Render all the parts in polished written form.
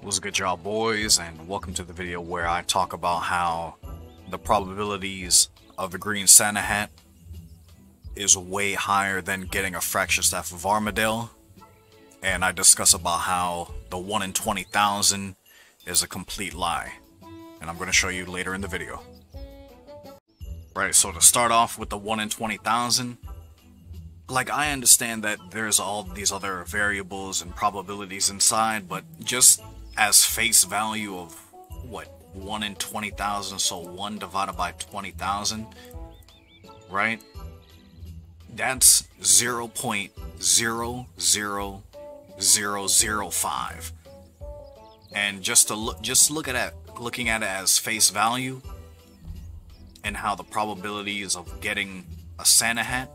What's good, y'all boys, and welcome to the video where I talk about how the probabilities of the green Santa hat is way higher than getting a fractured staff of Armadale, and I discuss about how the 1 in 20,000 is a complete lie, and I'm going to show you later in the video. Right, so to start off with the 1 in 20,000, like, I understand that there's all these other variables and probabilities inside, but just as face value of, what, 1 in 20,000, so 1 divided by 20,000, right? That's 0.00005. And just looking at it as face value, and how the probabilities of getting a Santa hat,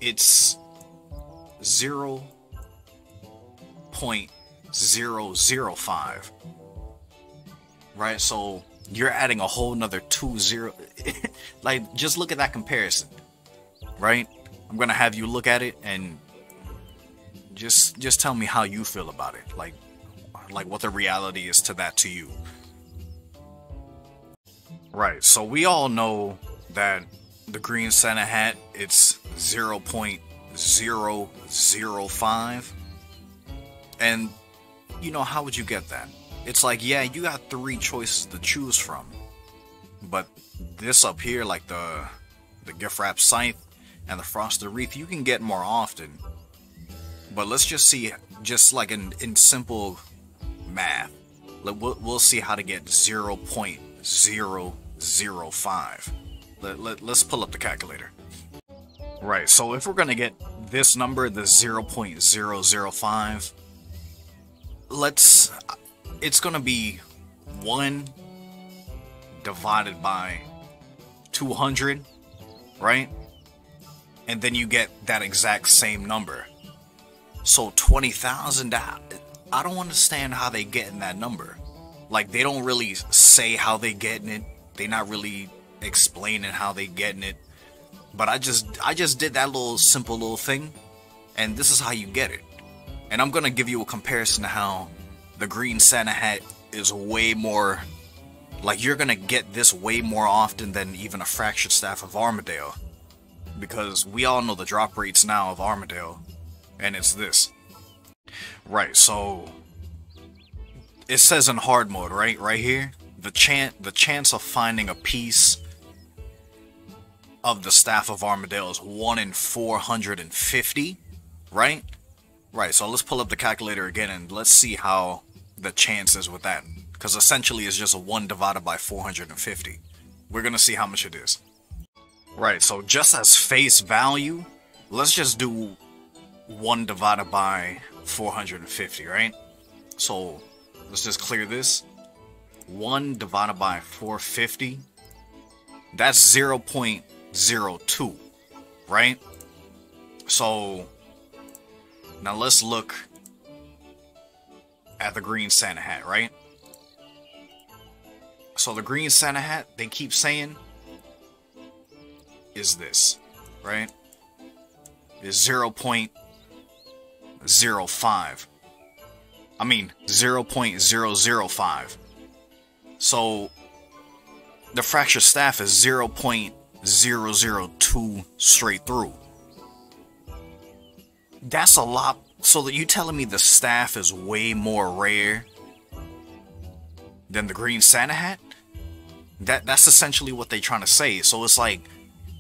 it's 0.005, right? So you're adding a whole nother 20. Like, just look at that comparison, right? I'm gonna have you look at it and just tell me how you feel about it, like what the reality is to that to you. Right, so we all know that the green Santa hat, it's 0.005, and you know, how would you get that? It's like, yeah, you got 3 choices to choose from, but this up here, like the gift wrap scythe and the frosted wreath, you can get more often. But let's just see, just like in simple math, we'll see how to get 0.005. Let's pull up the calculator. Right, so if we're gonna get this number, the 0.005, it's gonna be 1 divided by 200, right? And then you get that exact same number. So 20,000, I don't understand how they getting that number. Like, they don't really say how they getting it. They not really explaining how they getting it. But I just did that little simple little thing, and this is how you get it. And I'm gonna give you a comparison to how the green Santa hat is way more, like, you're gonna get this way more often than even a fractured staff of Armadale, because we all know the drop rates now of Armadale, and it's this. Right, so it says in hard mode, right here, the chance of finding a piece of the staff of Armadale is 1 in 450, right? Right, so let's pull up the calculator again and let's see how the chance is with that, because essentially it's just a 1 divided by 450. We're gonna see how much it is. Right, so just as face value, let's just do 1 divided by 450, right? So let's just clear this. 1 divided by 450, that's 0.02, right? So now let's look at the green Santa hat, right? So the green Santa hat, they keep saying, is this, right? Is 0.05. I mean 0.005. So the fractured staff is 0.002 straight through. That's a lot. So that you telling me the staff is way more rare than the green Santa hat? That's essentially what they're trying to say. So it's like,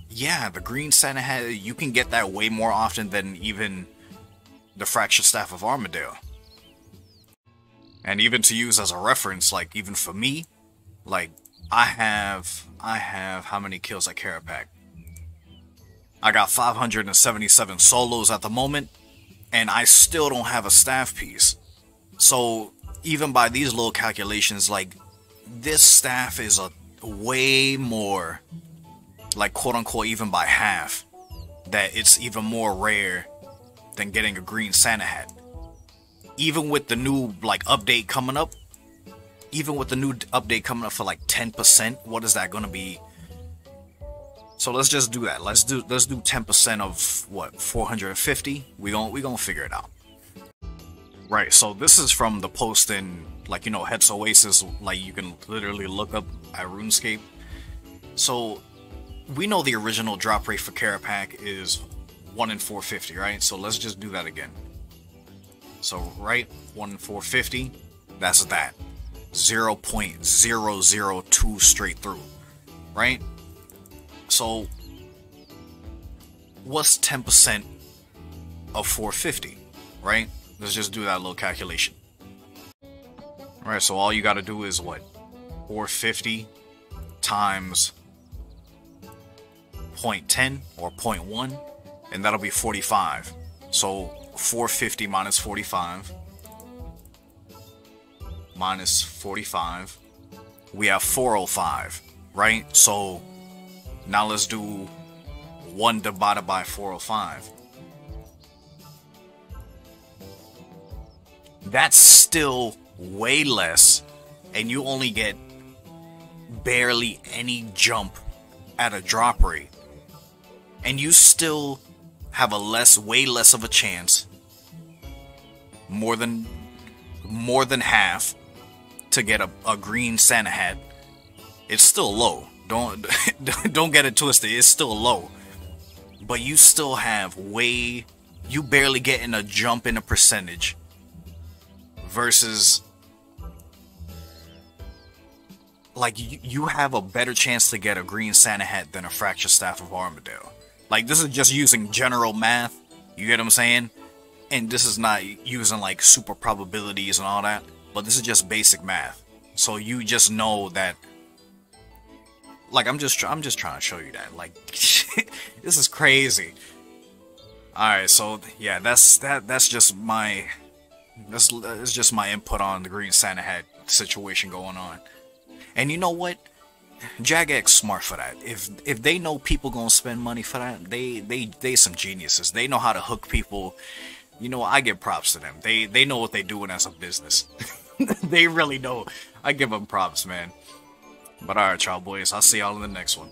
yeah, the green Santa hat, you can get that way more often than even the fractured staff of Armadale. And even to use as a reference, like, even for me, like, I have how many kills at Carapac? I got 577 solos at the moment, and I still don't have a staff piece. So even by these little calculations, like, this staff is a way more, like, quote unquote, even by half, that it's even more rare than getting a green Santa hat. Even with the new, like, update coming up, for like 10%, what is that gonna be? So let's just do that. Let's do 10% of what, 450. We gonna figure it out. Right, so this is from the post in, like, you know, Heads Oasis, like, you can literally look up at RuneScape. So, we know the original drop rate for Carapack is 1 in 450, right? So let's just do that again. So, right, 1 in 450, that's that. 0.002 straight through, right? So, what's 10% of 450, right? Let's just do that little calculation. Alright, so all you gotta do is what? 450 times 0.10 or 0.1, and that'll be 45. So 450 minus 45 minus 45, we have 405, right? So now let's do 1 divided by 405. That's still way less, and you only get barely any jump at a drop rate, and you still have way less of a chance, more than half, to get a green Santa hat. It's still low. Don't get it twisted. It's still low, but you still have you barely getting a jump in a percentage. Versus, like, you have a better chance to get a green Santa hat than a fractured staff of Armadale. Like, this is just using general math, you get what I'm saying? And this is not using, like, super probabilities and all that, but this is just basic math. So you just know that, like, I'm just trying to show you that, like, this is crazy. Alright, so, yeah, that's just my... It's just my input on the green Santa hat situation going on. And you know what? Jagex smart for that. If they know people gonna spend money for that, they some geniuses. They know how to hook people. You know, I give props to them. They know what they're doing as a business. They really know. I give them props, man. But alright, y'all boys, I'll see y'all in the next one.